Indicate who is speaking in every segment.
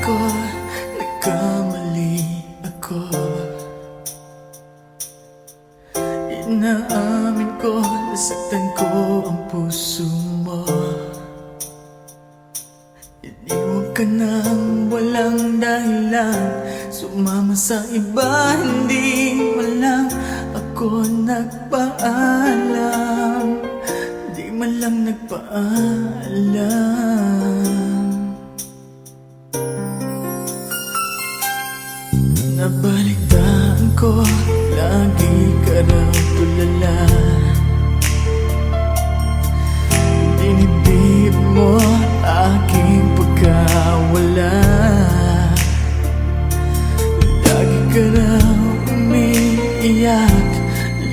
Speaker 1: ko, nagkamali ako. Inaamin ko, nasaktan ko ang puso mo. Iniwan ka nang walang dahilan, sumama sa iba, hindi man lang ako nagpaalam. Di man lang nagpaalam. Nabalitaan ko, lagi ka raw tulala. Dinibdib mo aking pagkawala. Lagi ka raw umiiyak,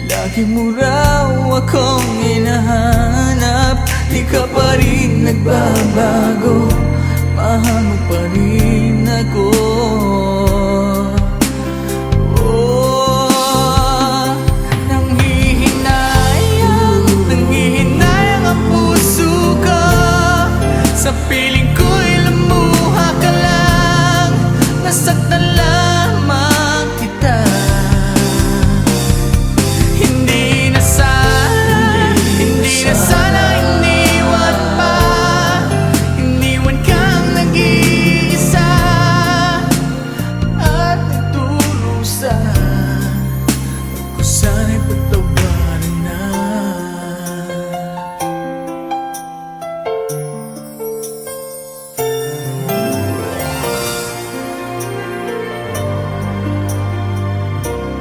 Speaker 1: lagi mo raw akong hinahanap. Di ka pa rin nagbabago, mahal mo pa rin ako. Sa piling ko'y lumuha ka lang, nasaktan lamang kita. Hindi na sana iniwan pa. Iniwan kang nag-iisa at nagdurusa. Kung sana'y